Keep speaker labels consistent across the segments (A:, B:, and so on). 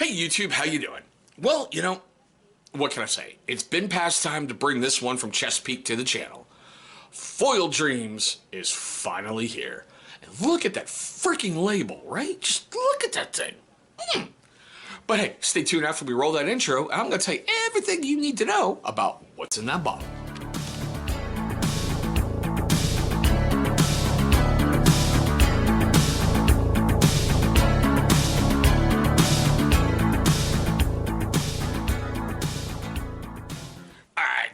A: Hey YouTube, how you doing? Well, what can I say? It's been past time to bring this one from Chesapeake to the channel. Foil Dreams is finally here. And look at that freaking label, right? Just look at that thing. But hey, stay tuned after we roll that intro, and I'm going to tell you everything you need to know about what's in that bottle.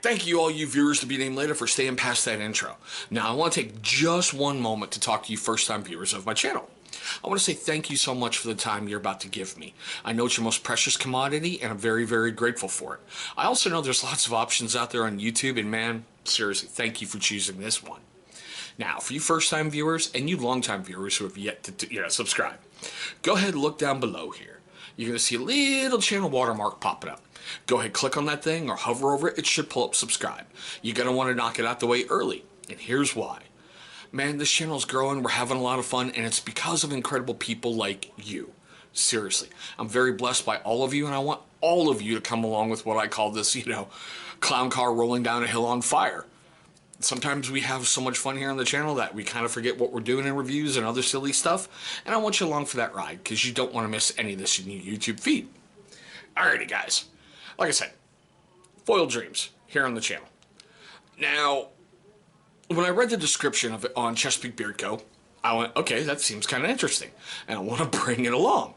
A: Thank you, all you viewers to be named later, for staying past that intro. Now, I want to take just one moment to talk to you first-time viewers of my channel. I want to say thank you so much for the time you're about to give me. I know it's your most precious commodity, and I'm very, very grateful for it. I also know there's lots of options out there on YouTube, and man, seriously, thank you for choosing this one. Now, for you first-time viewers and you long-time viewers who have yet to subscribe, go ahead and look down below here. You're going to see a little channel watermark popping up. Go ahead, click on that thing or hover over it. It should pull up subscribe. You're going to want to knock it out the way early. And here's why. Man, this channel's growing. We're having a lot of fun. And it's because of incredible people like you. Seriously. I'm very blessed by all of you. And I want all of you to come along with what I call this, clown car rolling down a hill on fire. Sometimes we have so much fun here on the channel that we kind of forget what we're doing in reviews and other silly stuff. And I want you along for that ride because you don't want to miss any of this in your YouTube feed. Alrighty, guys. Like I said, Foil Dreams here on the channel. Now, when I read the description of it on Chesapeake Beard Co, I went, okay, that seems kind of interesting, and I want to bring it along.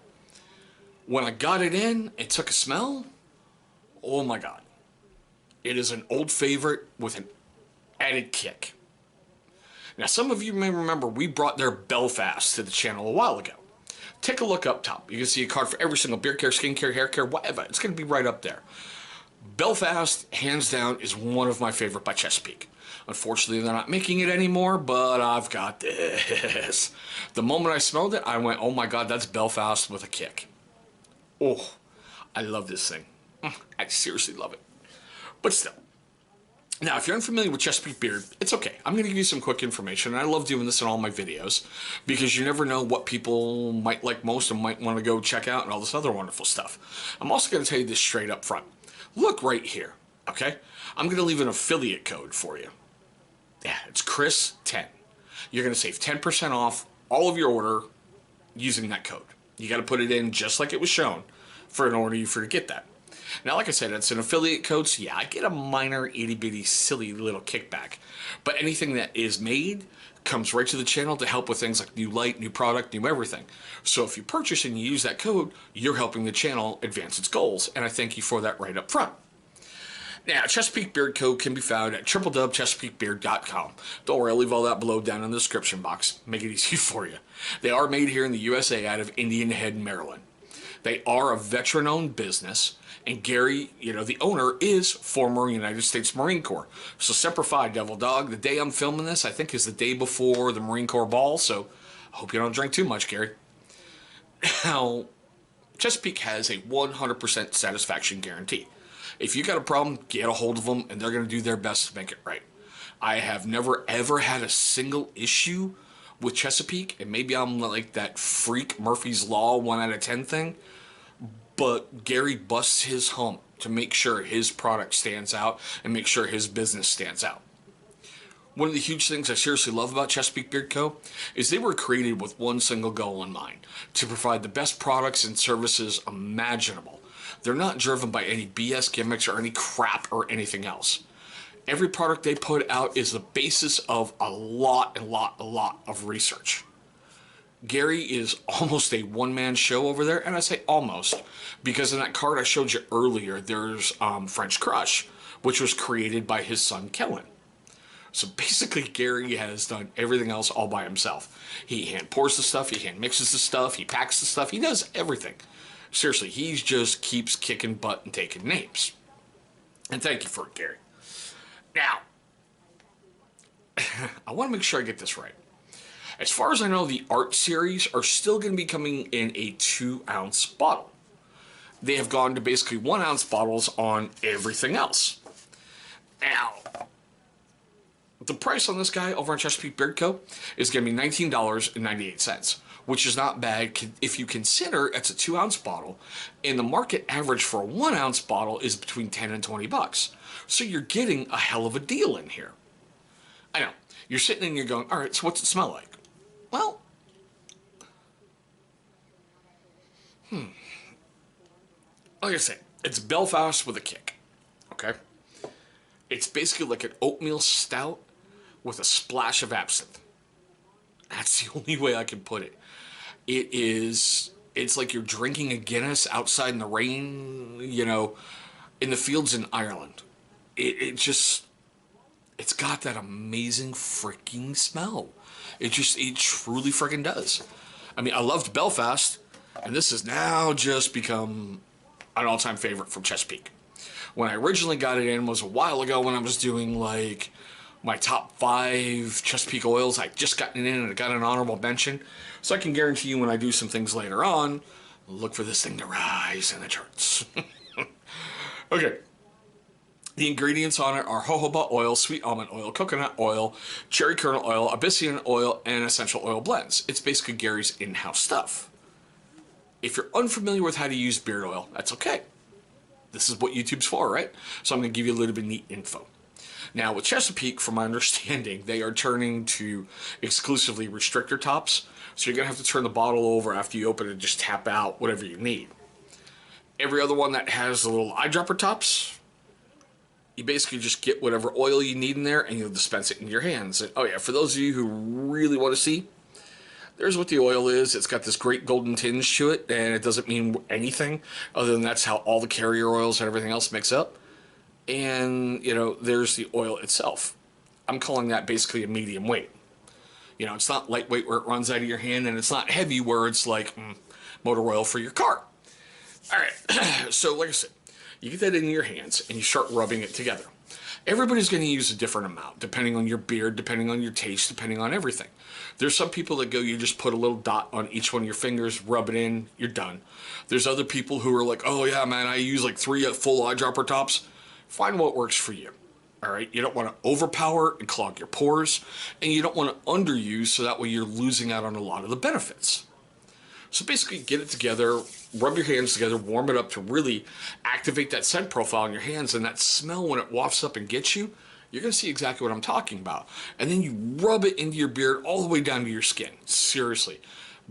A: When I got it in and took a smell, oh my God. It is an old favorite with an added kick. Now, some of you may remember we brought their Belfast to the channel a while ago. Take a look up top. You can see a card for every single beard care, skin care, hair care, whatever. It's going to be right up there. Belfast, hands down, is one of my favorite by Chesapeake. Unfortunately, they're not making it anymore, but I've got this. The moment I smelled it, I went, oh my God, that's Belfast with a kick. Oh, I love this thing. I seriously love it. But still. Now, if you're unfamiliar with Chesapeake Beard, it's okay. I'm going to give you some quick information, and I love doing this in all my videos because you never know what people might like most and might want to go check out and all this other wonderful stuff. I'm also going to tell you this straight up front. Look right here, okay? I'm going to leave an affiliate code for you. Yeah, it's Chris10. You're going to save 10% off all of your order using that code. You got to put it in just like it was shown in order for you to get that. Now, like I said, it's an affiliate code, so yeah, I get a minor itty-bitty silly little kickback. But anything that is made comes right to the channel to help with things like new light, new product, new everything. So if you purchase and you use that code, you're helping the channel advance its goals, and I thank you for that right up front. Now, Chesapeake Beard Co. can be found at www.chesapeakebeard.com. Don't worry, I'll leave all that below down in the description box. Make it easy for you. They are made here in the USA out of Indian Head, Maryland. They are a veteran-owned business, and Gary, the owner, is former United States Marine Corps. So Semper Fi, Devil Dog. The day I'm filming this, I think, is the day before the Marine Corps ball, so I hope you don't drink too much, Gary. Now, Chesapeake has a 100% satisfaction guarantee. If you got a problem, get a hold of them, and they're going to do their best to make it right. I have never, ever had a single issue with Chesapeake, and maybe I'm like that freak Murphy's Law 1 out of 10 thing, but Gary busts his hump to make sure his product stands out and make sure his business stands out. One of the huge things I seriously love about Chesapeake Beard Co. is they were created with one single goal in mind, to provide the best products and services imaginable. They're not driven by any BS gimmicks or any crap or anything else. Every product they put out is the basis of a lot of research. Gary is almost a one-man show over there, and I say almost, because in that card I showed you earlier, there's French Crush, which was created by his son, Kellen. So basically, Gary has done everything else all by himself. He hand pours the stuff, he hand mixes the stuff, he packs the stuff, he does everything. Seriously, he just keeps kicking butt and taking names. And thank you for it, Gary. Now, I want to make sure I get this right. As far as I know, the art series are still going to be coming in a 2-ounce bottle. They have gone to basically 1-ounce bottles on everything else. Now, the price on this guy over on Chesapeake Beard Co. is going to be $19.98, which is not bad if you consider it's a 2-ounce bottle, and the market average for a 1-ounce bottle is between 10 and 20 bucks. So you're getting a hell of a deal in here. I know. You're sitting and you're going, all right, so what's it smell like? Well, like I said, it's Belfast with a kick, okay? It's basically like an oatmeal stout with a splash of absinthe. That's the only way I can put it. It's like you're drinking a Guinness outside in the rain, you know, in the fields in Ireland. It's got that amazing freaking smell. It truly freaking does. I mean, I loved Belfast, and this has now just become an all-time favorite from Chesapeake. When I originally got it in was a while ago when I was doing like my top 5 Chesapeake oils. I just gotten it in and I got an honorable mention. So I can guarantee you when I do some things later on, look for this thing to rise in the charts. Okay. The ingredients on it are jojoba oil, sweet almond oil, coconut oil, cherry kernel oil, abyssinian oil, and essential oil blends. It's basically Gary's in-house stuff. If you're unfamiliar with how to use beard oil, that's okay. This is what YouTube's for, right? So I'm going to give you a little bit of neat info. Now, with Chesapeake, from my understanding, they are turning to exclusively restrictor tops. So you're going to have to turn the bottle over after you open it and just tap out whatever you need. Every other one that has the little eyedropper tops, you basically just get whatever oil you need in there and you'll dispense it in your hands. And, oh yeah, for those of you who really want to see, there's what the oil is. It's got this great golden tinge to it, and it doesn't mean anything other than that's how all the carrier oils and everything else mix up. And, you know, there's the oil itself. I'm calling that basically a medium weight. You know, it's not lightweight where it runs out of your hand, and it's not heavy where it's like motor oil for your car. All right, so like I said, you get that in your hands, and you start rubbing it together. Everybody's going to use a different amount, depending on your beard, depending on your taste, depending on everything. There's some people that go, you just put a little dot on each one of your fingers, rub it in, you're done. There's other people who are like, oh yeah, man, I use like 3 full eyedropper tops. Find what works for you. All right, you don't want to overpower and clog your pores, and you don't want to underuse so that way you're losing out on a lot of the benefits. So basically, get it together, rub your hands together, warm it up to really activate that scent profile in your hands, and that smell when it wafts up and gets you, you're going to see exactly what I'm talking about. And then you rub it into your beard all the way down to your skin. Seriously,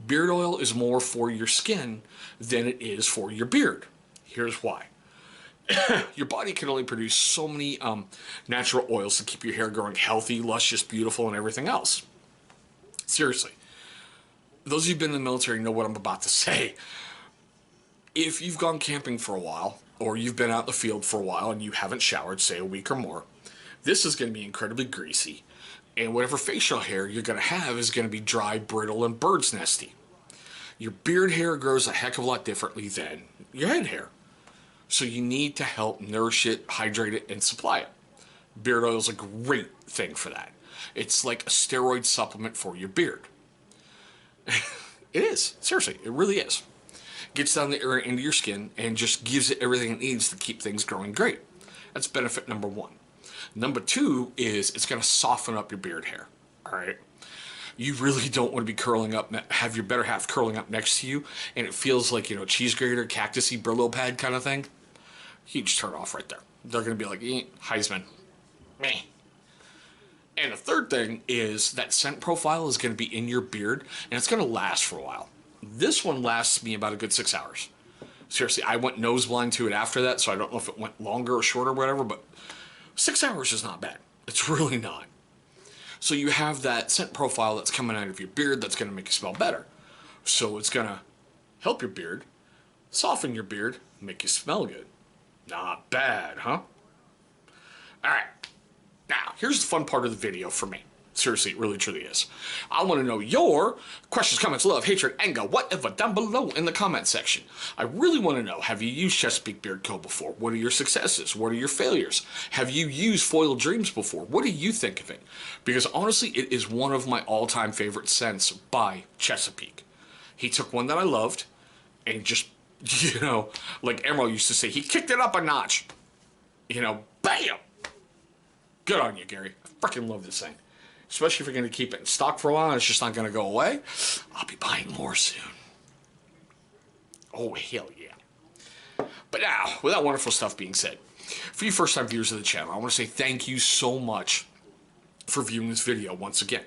A: beard oil is more for your skin than it is for your beard. Here's why. Your body can only produce so many natural oils to keep your hair growing healthy, luscious, beautiful, and everything else. Seriously. Those of you who've been in the military know what I'm about to say. If you've gone camping for a while, or you've been out in the field for a while and you haven't showered, say a week or more, this is going to be incredibly greasy. And whatever facial hair you're going to have is going to be dry, brittle, and bird's nesty. Your beard hair grows a heck of a lot differently than your head hair. So you need to help nourish it, hydrate it, and supply it. Beard oil is a great thing for that. It's like a steroid supplement for your beard. It is. Seriously, it really is. Gets down the area into your skin and just gives it everything it needs to keep things growing great. That's benefit number 1. Number 2 is it's going to soften up your beard hair. All right. You really don't want to be curling up, have your better half curling up next to you, and it feels like, you know, cheese grater, cactusy, Brillo pad kind of thing. Huge turn off right there. They're going to be like, Heisman. Meh. And the third thing is that scent profile is going to be in your beard, and it's going to last for a while. This one lasts me about a good 6 hours. Seriously, I went nose blind to it after that, so I don't know if it went longer or shorter or whatever, but 6 hours is not bad. It's really not. So you have that scent profile that's coming out of your beard that's going to make you smell better. So it's going to help your beard, soften your beard, make you smell good. Not bad, huh? All right. Now, here's the fun part of the video for me. Seriously, it really truly is. I want to know your questions, comments, love, hatred, anger, whatever, down below in the comment section. I really want to know, have you used Chesapeake Beard Co. before? What are your successes? What are your failures? Have you used Foil Dreams before? What do you think of it? Because honestly, it is one of my all-time favorite scents by Chesapeake. He took one that I loved and just, you know, like Emerald used to say, he kicked it up a notch. You know, bam! Good on you, Gary. I freaking love this thing. especially if you're going to keep it in stock for a while and it's just not going to go away, I'll be buying more soon. Oh, hell yeah. But now, with that wonderful stuff being said, for you first-time viewers of the channel, I want to say thank you so much for viewing this video once again.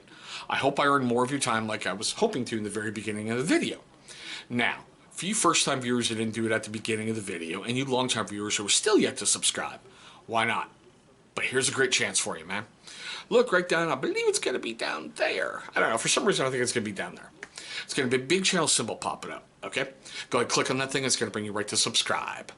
A: I hope I earned more of your time like I was hoping to in the very beginning of the video. Now, for you first-time viewers that didn't do it at the beginning of the video, and you long-time viewers who are still yet to subscribe, why not? But here's a great chance for you, man. Look right down, I believe it's going to be down there. I don't know, for some reason I think it's going to be down there. It's going to be a big channel symbol popping up, okay? Go ahead, click on that thing, it's going to bring you right to subscribe.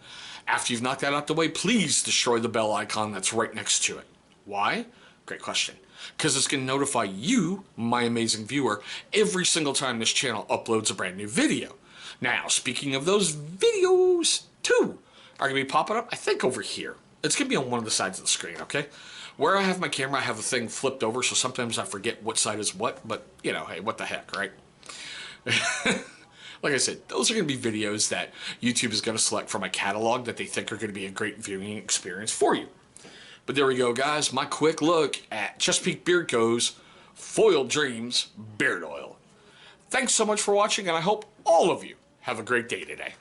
A: After you've knocked that out the way, please destroy the bell icon that's right next to it. Why? Great question. Because it's going to notify you, my amazing viewer, every single time this channel uploads a brand new video. Now, speaking of those videos, two are going to be popping up, I think, over here. It's going to be on one of the sides of the screen, okay? Where I have my camera, I have a thing flipped over, so sometimes I forget what side is what, but, you know, hey, what the heck, right? Like I said, those are going to be videos that YouTube is going to select from a catalog that they think are going to be a great viewing experience for you. But there we go, guys. My quick look at Chesapeake Beard Co.'s Foiled Dreams Beard Oil. Thanks so much for watching, and I hope all of you have a great day today.